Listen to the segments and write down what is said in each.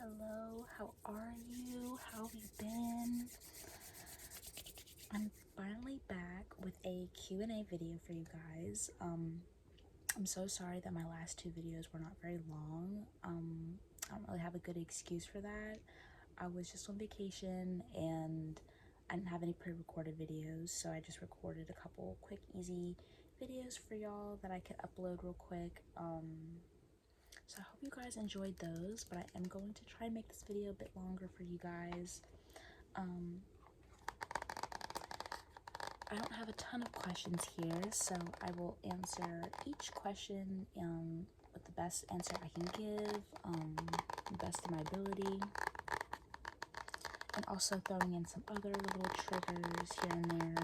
Hello, how are you? How have you been? I'm finally back with a Q&A video for you guys. I'm so sorry that my last two videos were not very long. I don't really have a good excuse for that. I was just on vacation and I didn't have any pre-recorded videos, so I just recorded a couple quick, easy videos for y'all that I could upload real quick. So I hope you guys enjoyed those, but I am going to try and make this video a bit longer for you guys. I don't have a ton of questions here, so I will answer each question with the best answer I can give, the best of my ability, and also throwing in some other little triggers here and there.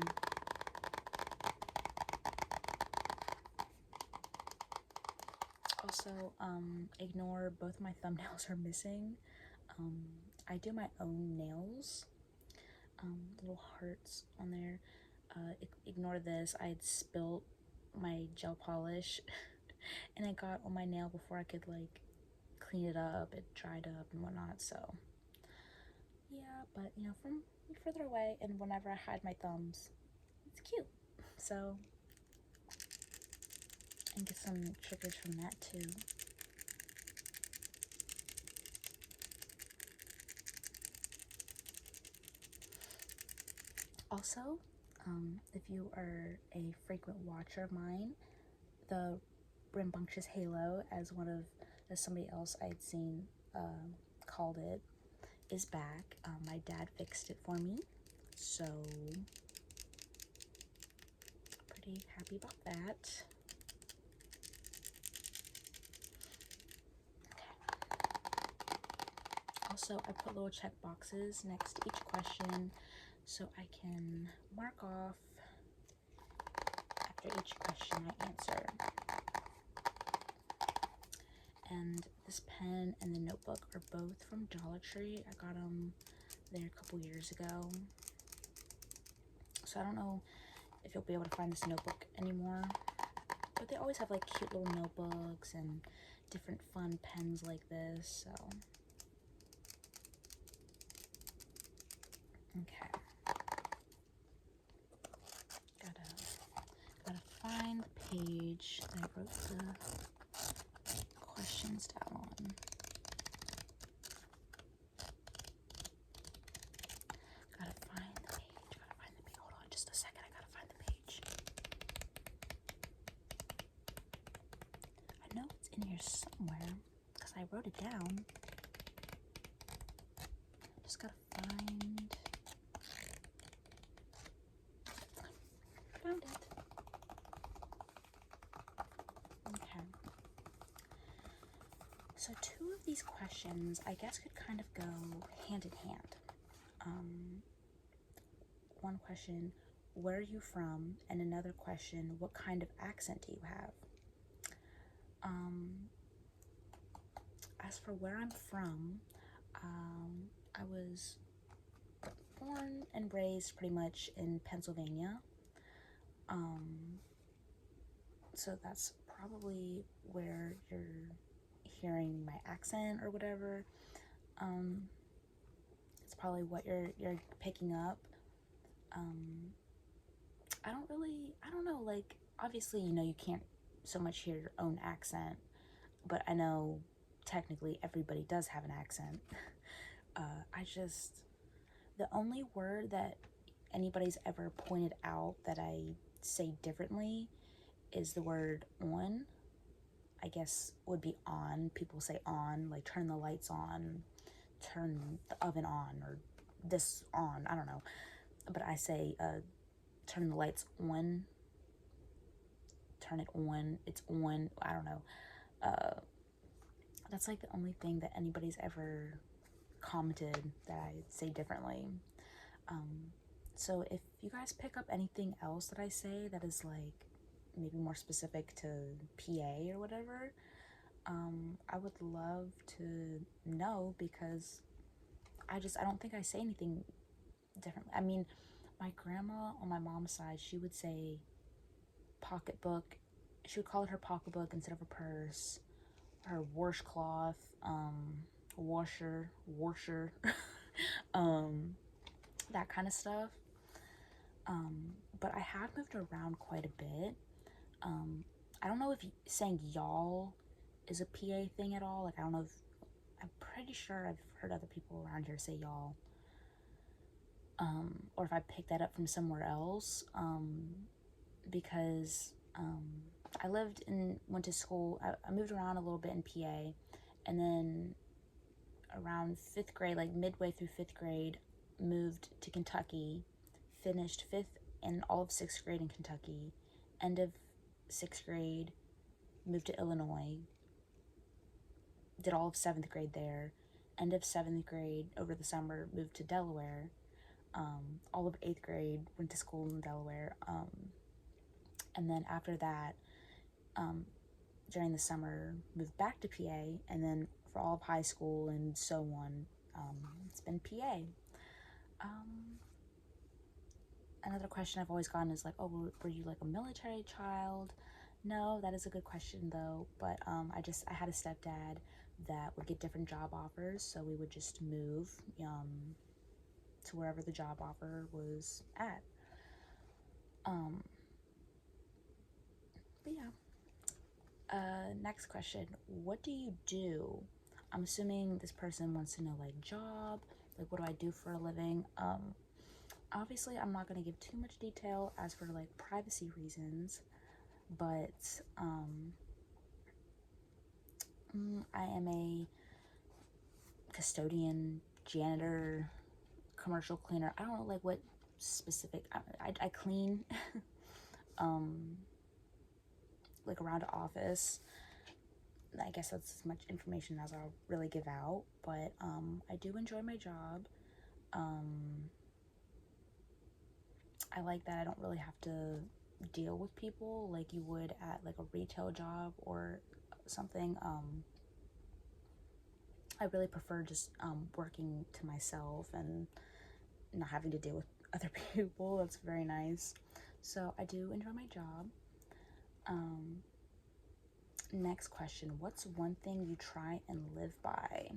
Also, ignore both my thumbnails are missing. I do my own nails, little hearts on there. Ignore this. I had spilt my gel polish and it got on my nail before I could like clean it up. It dried up and whatnot, so yeah. But you know, from further away and whenever I hide my thumbs, it's cute. So, and get some triggers from that too. Also, if you are a frequent watcher of mine, the rambunctious halo, as somebody else I'd seen called it, is back. My dad fixed it for me, so pretty happy about that. Also, I put little check boxes next to each question so I can mark off after each question I answer. And this pen and the notebook are both from Dollar Tree. I got them there a couple years ago. So I don't know if you'll be able to find this notebook anymore. But they always have like cute little notebooks and different fun pens like this, so. Okay. Gotta find the page that I wrote the questions down on. Gotta find the page. Hold on just a second. I gotta find the page. I know it's in here somewhere because I wrote it down. Just gotta find. Found it. Okay. So two of these questions, I guess, could kind of go hand in hand. One question, where are you from? And another question, what kind of accent do you have? As for where I'm from, I was born and raised pretty much in Pennsylvania. So that's probably where you're hearing my accent or whatever. It's probably what you're picking up. I don't know, like, obviously, you know, you can't so much hear your own accent, but I know technically everybody does have an accent. The only word that anybody's ever pointed out that I say differently is the word on. I guess would be on. People say on, like turn the lights on, turn the oven on, or this on, I don't know. But I say turn the lights on, turn it on, it's on, I don't know. That's like the only thing that anybody's ever commented that I say differently. So if you guys pick up anything else that I say that is like maybe more specific to PA or whatever, I would love to know, because I don't think I say anything differently. I mean, my grandma on my mom's side, she would say pocketbook. She would call it her pocketbook instead of a purse. Her washcloth. washer, that kind of stuff. But I have moved around quite a bit. I don't know if saying y'all is a PA thing at all. Like, I don't know if, I'm pretty sure I've heard other people around here say y'all. Or if I picked that up from somewhere else. Because I went to school, I moved around a little bit in PA, and then around 5th grade, like midway through 5th grade, moved to Kentucky, finished 5th and all of 6th grade in Kentucky, end of 6th grade, moved to Illinois, did all of 7th grade there, end of 7th grade, over the summer, moved to Delaware, all of 8th grade, went to school in Delaware, and then after that, during the summer, moved back to PA, and then for all of high school and so on, it's been PA. Another question I've always gotten is like, oh, were you like a military child? No, that is a good question though, but I had a stepdad that would get different job offers, so we would just move to wherever the job offer was at. But yeah. Next question. What do you do? I'm assuming this person wants to know like job, like what do I do for a living? Obviously I'm not going to give too much detail as for like privacy reasons, but I am a custodian, janitor, commercial cleaner. I don't know like what specific, I clean like around the office. I guess that's as much information as I'll really give out, but I do enjoy my job. I like that I don't really have to deal with people like you would at like a retail job or something. I really prefer just working to myself and not having to deal with other people. That's very nice. So I do enjoy my job. Next question. What's one thing you try and live by?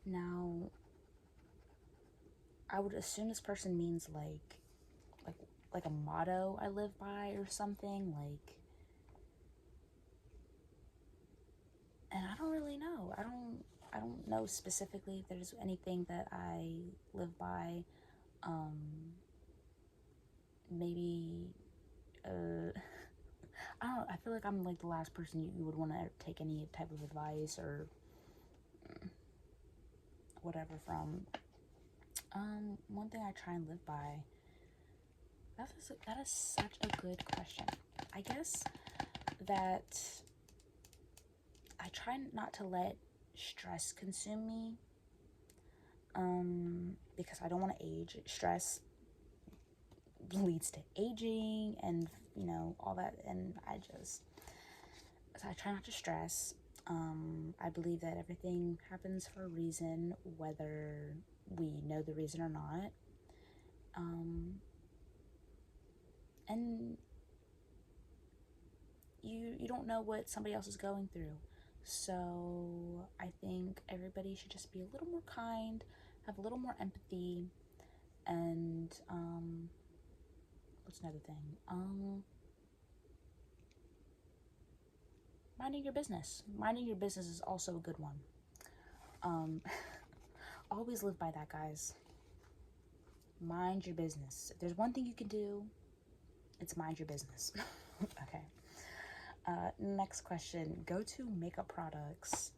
Now, I would assume this person means like a motto I live by or something, like, and I don't really know. I don't know specifically if there's anything that I live by. Maybe I don't know, I feel like I'm like the last person you would want to take any type of advice or whatever from. One thing I try and live by. That is such a good question. I guess that I try not to let stress consume me. Because I don't want to age. Stress leads to aging and all that, and so I try not to stress. I believe that everything happens for a reason, whether we know the reason or not. And you don't know what somebody else is going through. So I think everybody should just be a little more kind, have a little more empathy, and what's another thing? Minding your business. Minding your business is also a good one. Always live by that, guys. Mind your business. If there's one thing you can do, it's mind your business. Okay. Next question. Go-to makeup products.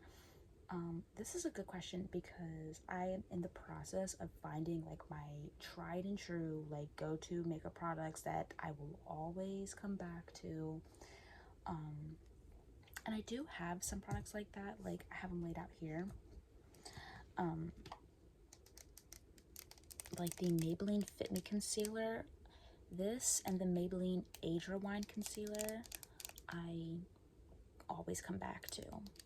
This is a good question because I am in the process of finding like my tried and true like go-to makeup products that I will always come back to. And I do have some products like that. Like I have them laid out here. Like the Maybelline Fit Me Concealer. This and the Maybelline Age Rewind Concealer, I always come back to.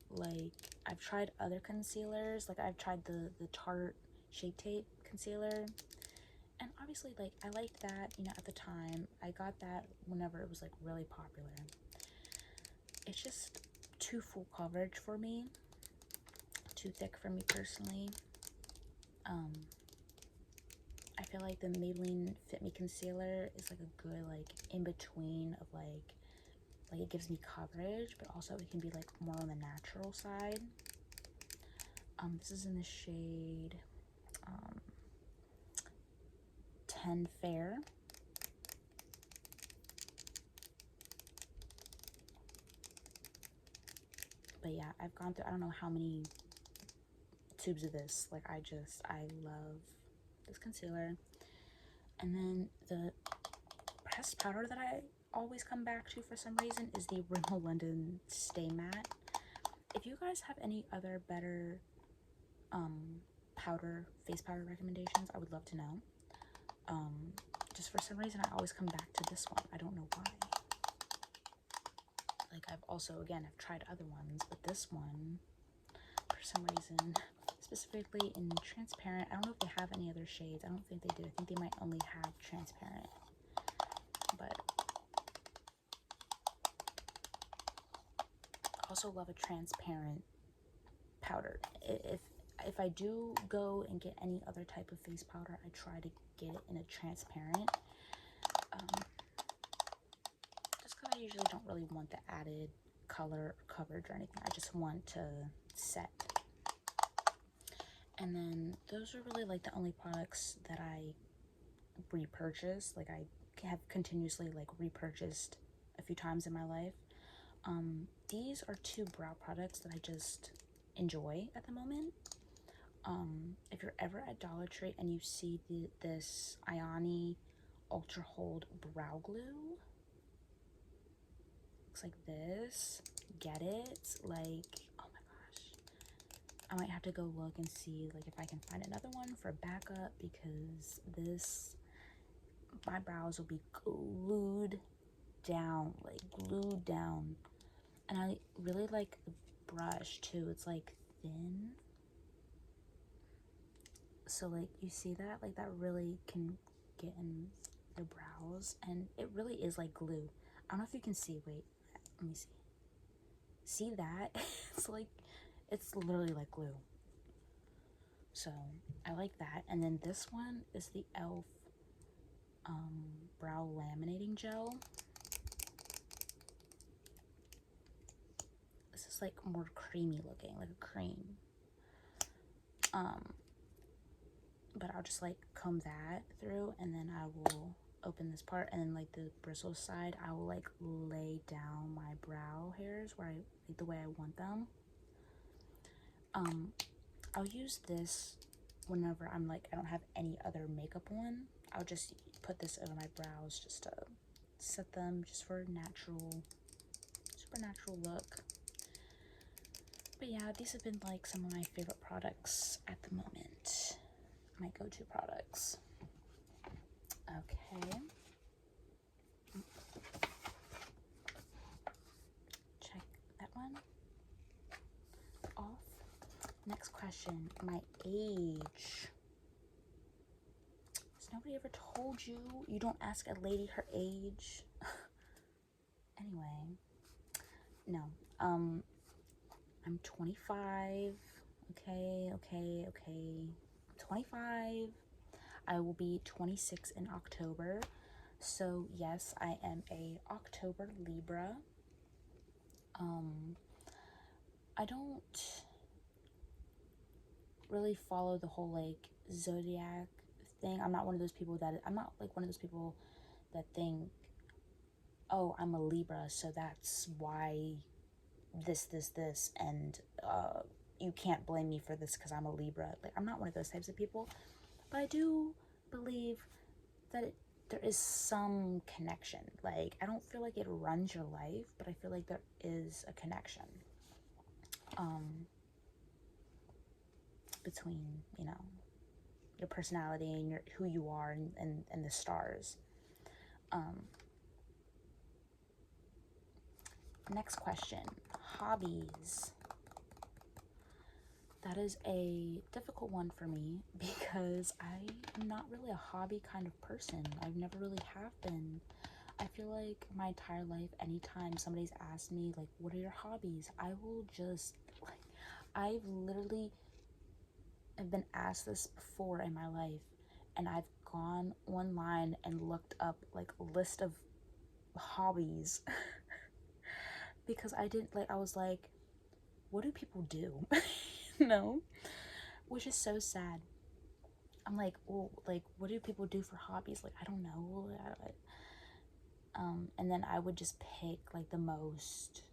Like I've tried other concealers, like I've tried the Tarte Shape Tape concealer, and obviously like I liked that, at the time. I got that whenever it was like really popular. It's just too full coverage for me, too thick for me personally. I feel like the Maybelline Fit Me Concealer is like a good like in between of like it gives me coverage, but also it can be like more on the natural side. This is in the shade 10 Fair. But yeah, I've gone through I don't know how many tubes of this. Like I love this concealer. And then the pressed powder that I always come back to for some reason is the Rimmel London Stay Matte. If you guys have any other better face powder recommendations, I would love to know. Just for some reason I always come back to this one. I don't know why. Like I've also again I've tried other ones, but this one for some reason, specifically in transparent, I don't know if they have any other shades. I don't think they do. I think they might only have transparent. But I also love a transparent powder. If I do go and get any other type of face powder, I try to get it in a transparent. Just because I usually don't really want the added color or coverage or anything. I just want to set. And then those are really like the only products that I repurchase. Like I have continuously like repurchased a few times in my life. These are two brow products that I just enjoy at the moment. If you're ever at Dollar Tree and you see this Ioni Ultra Hold Brow Glue, looks like this, get it. Like, oh my gosh, I might have to go look and see like if I can find another one for backup, because my brows will be glued down, like glued down. And I really like the brush too. It's like thin, so like you see that, like that really can get in the brows, and it really is like glue. I don't know if you can see. Wait, let me see that. It's like, it's literally like glue. So I like that. And then this one is the e.l.f. brow laminating gel. This is like more creamy looking, like a cream. But I'll just like comb that through, and then I will open this part, and then like the bristle side, I will like lay down my brow hairs where the way I want them. I'll use this whenever I'm like, I don't have any other makeup on. I'll just put this over my brows just to set them, just for a natural, super natural look. But yeah, these have been like some of my favorite products at the moment. My go-to products. Okay. Check that one off. Next question, my age. Has nobody ever told you you don't ask a lady her age? Anyway, no. I'm 25. Okay. 25. I will be 26 in October. So yes, I am a October Libra. I don't really follow the whole like zodiac thing. I'm not like one of those people that think, oh, I'm a Libra, so that's why this, and you can't blame me for this because I'm a Libra. Like, I'm not one of those types of people, but I do believe that there is some connection. Like, I don't feel like it runs your life, but I feel like there is a connection between, you know, your personality and who you are, and the stars. Next question, hobbies. That is a difficult one for me because I'm not really a hobby kind of person. I've never really have been. I feel like my entire life, anytime somebody's asked me like, what are your hobbies, I will just like, I've literally have been asked this before in my life, and I've gone online and looked up like a list of hobbies because I didn't like, I was like, what do people do? No, which is so sad. I'm like, well, like, what do people do for hobbies? Like, I don't know. And then I would just pick like the most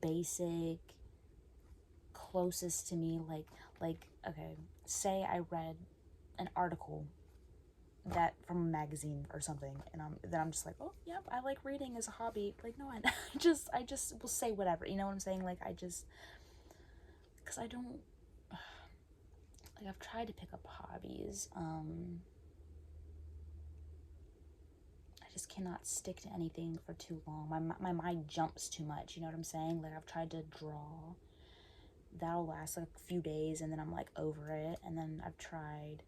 basic, closest to me, like okay, say I read an article that from a magazine or something, and then I'm just like, oh yeah, I like reading as a hobby. Like, no, I just will say whatever, you know what I'm saying? Like, I just, because I don't, like, I've tried to pick up hobbies. I just cannot stick to anything for too long. My mind jumps too much, you know what I'm saying? Like, I've tried to draw, that'll last like a few days, and then I'm like over it. And then I've tried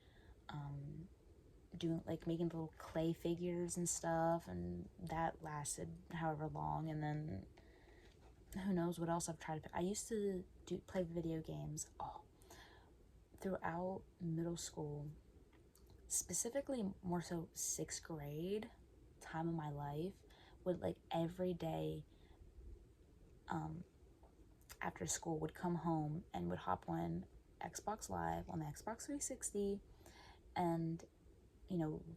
doing like making little clay figures and stuff, and that lasted however long. And then who knows what else I've tried to. I used to play video games throughout middle school, specifically more so 6th grade time of my life. Would like every day after school would come home and would hop on Xbox Live on the Xbox 360, and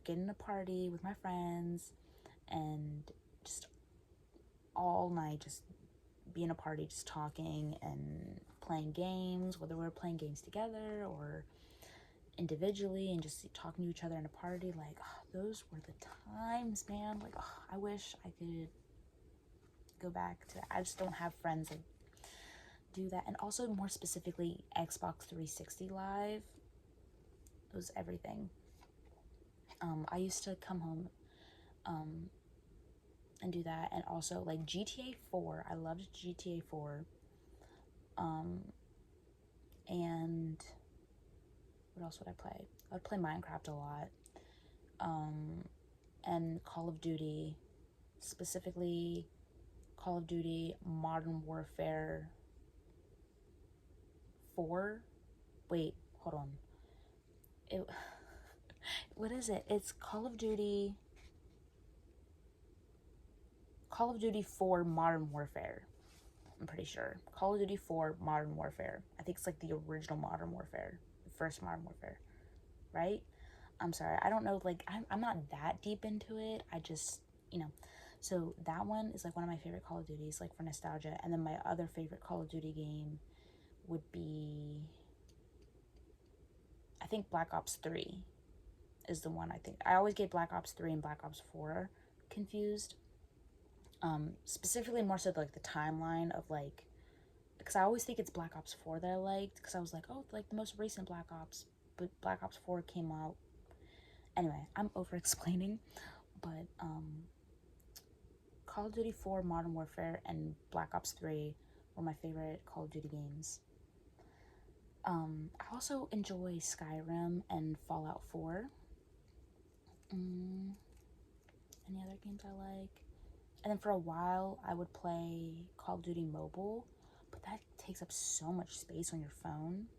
get in a party with my friends, and just all night just be in a party, just talking and playing games, whether we're playing games together or individually, and just talking to each other in a party. Like, oh, those were the times, man. Like, oh, I wish I could go back to that. I just don't have friends that do that. And also, more specifically, Xbox 360 Live, it was everything. I used to come home and do that. And also, like, GTA 4, I loved GTA 4. And what else would I play? I would play Minecraft a lot. And Call of Duty, specifically Call of Duty Modern Warfare 4. Wait, hold on. What is it? It's Call of Duty 4 Modern Warfare. I'm pretty sure. Call of Duty 4 Modern Warfare. I think it's like the original Modern Warfare. The first Modern Warfare. Right? I'm sorry. I don't know. Like, I'm not that deep into it. I just, So that one is like one of my favorite Call of Duties, like for nostalgia. And then my other favorite Call of Duty game would be, I think Black Ops 3 is the one. I think I always get Black Ops 3 and Black Ops 4 confused. Specifically more so like the timeline of like, because I always think it's Black Ops 4 that I liked, because I was like, oh, like the most recent Black Ops, but Black Ops 4 came out. Anyway, I'm over explaining, but Call of Duty 4 Modern Warfare and Black Ops 3 were my favorite Call of Duty games. I also enjoy Skyrim and Fallout 4. Any other games I like? And then for a while, I would play Call of Duty Mobile, but that takes up so much space on your phone.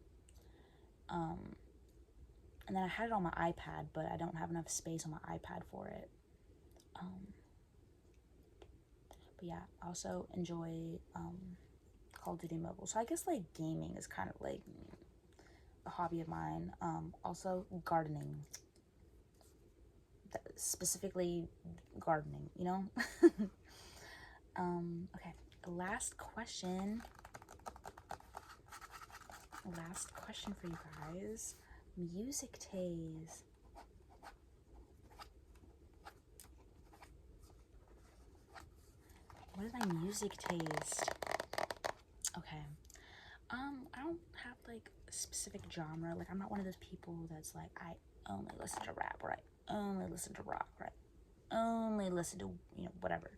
And then I had it on my iPad, but I don't have enough space on my iPad for it. But yeah, I also enjoy Call of Duty Mobile. So I guess like gaming is kind of like a hobby of mine. Also gardening. Specifically gardening, Okay, last question for you guys. Music taste. What is my music taste? Okay, I don't have like a specific genre. Like, I'm not one of those people that's like, I only listen to rap, or I only listen to rock, or I only listen to, whatever.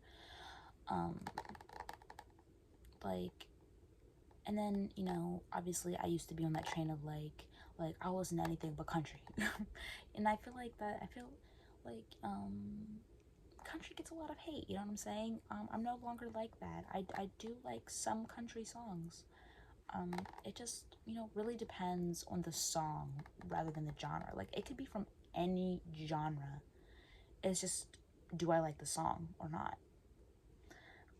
Like, and then, obviously I used to be on that train of like I'll listen to anything but country. And I feel like country gets a lot of hate, you know what I'm saying? I'm no longer like that. I do like some country songs. It just, you know, really depends on the song rather than the genre. Like, it could be from any genre. It's just, do I like the song or not?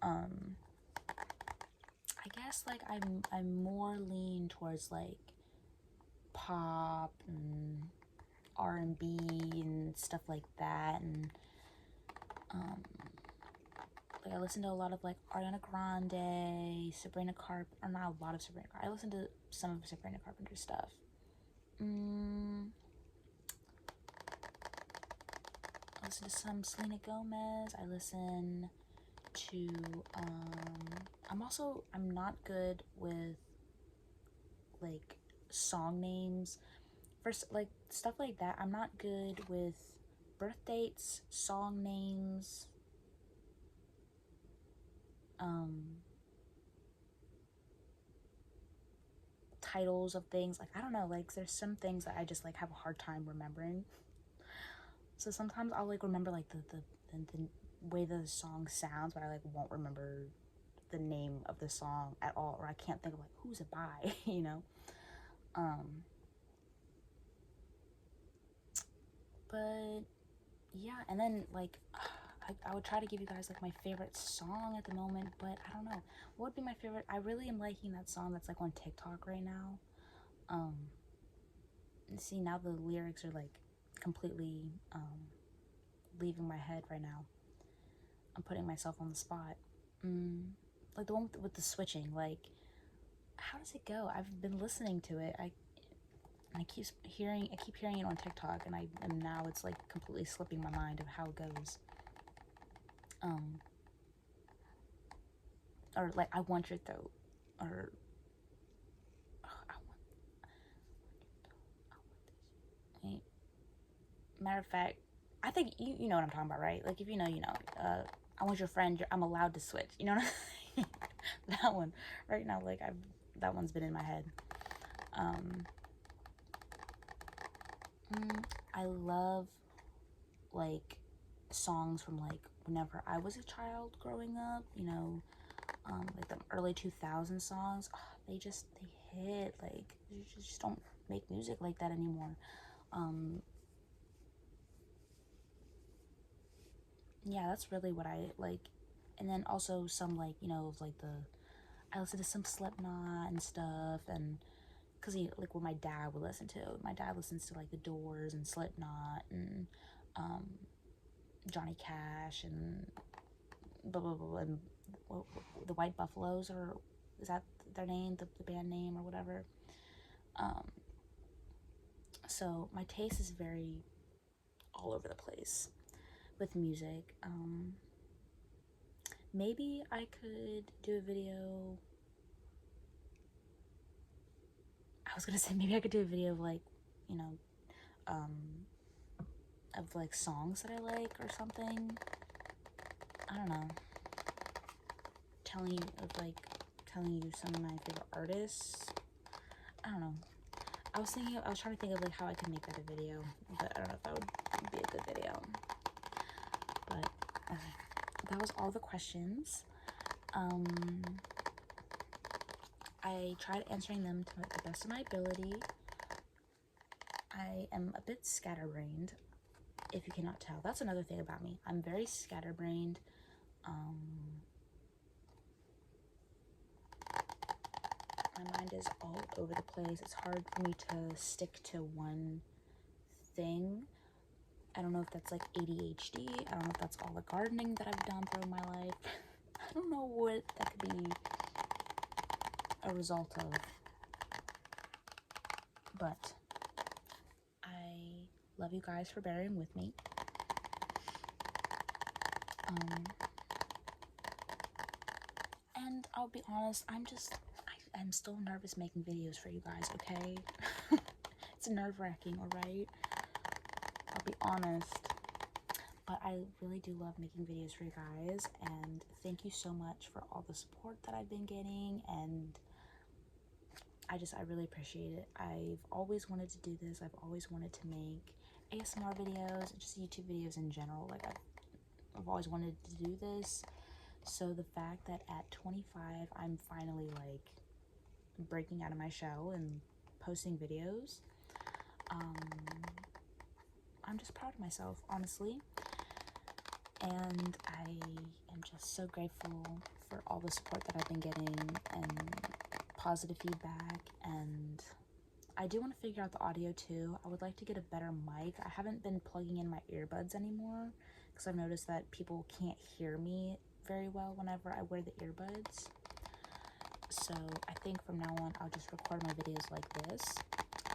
I guess, like, I'm more lean towards, like, pop and R&B and stuff like that, and like I listen to a lot of like Ariana Grande, Sabrina Carpenter, or not a lot of Sabrina Carpenter. I listen to some of Sabrina Carpenter's stuff. I listen to some Selena Gomez. I listen to I'm not good with like song names. First, like stuff like that. I'm not good with birth dates, song names, titles of things. Like, I don't know, like there's some things that I just like have a hard time remembering. So sometimes I'll like remember like the way the song sounds, but I like won't remember the name of the song at all, or I can't think of like who's it by, you know. But yeah, and then like I would try to give you guys like my favorite song at the moment, but I don't know what would be my favorite. I really am liking that song that's like on TikTok right now. See, now the lyrics are like completely leaving my head right now. I'm putting myself on the spot. Like the one with the switching. Like, how does it go? I've been listening to it. I keep hearing it on TikTok, and now it's like completely slipping my mind of how it goes. Or like I want your throat, or wait. Matter of fact, I think you know what I'm talking about, right? Like if you know, you know. I want your friend. I'm allowed to switch. You know what I mean? That one right now. Like that one's been in my head. I love like songs from like whenever I was a child growing up. You know, like the early 2000 songs. Oh, they hit. Like you just don't make music like that anymore. Yeah, that's really what I like. And then also some like, you know, like I listen to some Slipknot and stuff, and because like what my dad would listen to. My dad listens to like The Doors and Slipknot and Johnny Cash and blah blah blah, and the White Buffaloes, or is that their name, the band name or whatever. So my taste is very all over the place with music. Maybe I could do a video. I was gonna say maybe I could do a video of like, you know, of like songs that I like or something. I don't know. Telling you some of my favorite artists. I don't know. I was trying to think of like how I could make that a video, but I don't know if that would be a good video. But that was all the questions. I tried answering them to the best of my ability. I am a bit scatterbrained, if you cannot tell. That's another thing about me. I'm very scatterbrained. My mind is all over the place. It's hard for me to stick to one thing. I don't know if that's like ADHD. I don't know if that's all the gardening that I've done through my life. I don't know what that could be a result of. But I love you guys for bearing with me. And I'll be honest, I'm still nervous making videos for you guys, okay? It's nerve-wracking, alright? I'll be honest. But I really do love making videos for you guys, and thank you so much for all the support that I've been getting, and I really appreciate it. I've always wanted to do this. I've always wanted to make ASMR videos, and just YouTube videos in general. Like, I've always wanted to do this. So the fact that at 25 I'm finally like breaking out of my shell and posting videos. I'm just proud of myself, honestly. And I am just so grateful for all the support that I've been getting and positive feedback. And I do want to figure out the audio too. I would like to get a better mic. I haven't been plugging in my earbuds anymore because I've noticed that people can't hear me very well whenever I wear the earbuds. So I think from now on I'll just record my videos like this.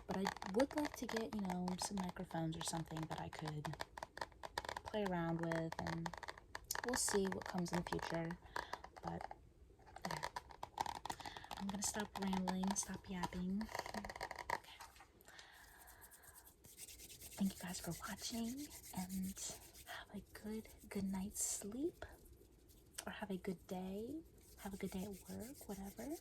But I would like to get, you know, some microphones or something that I could play around with, and we'll see what comes in the future. But yeah, I'm gonna stop rambling, stop yapping. Okay. Thank you guys for watching, and have a good night's sleep, or have a good day at work, whatever.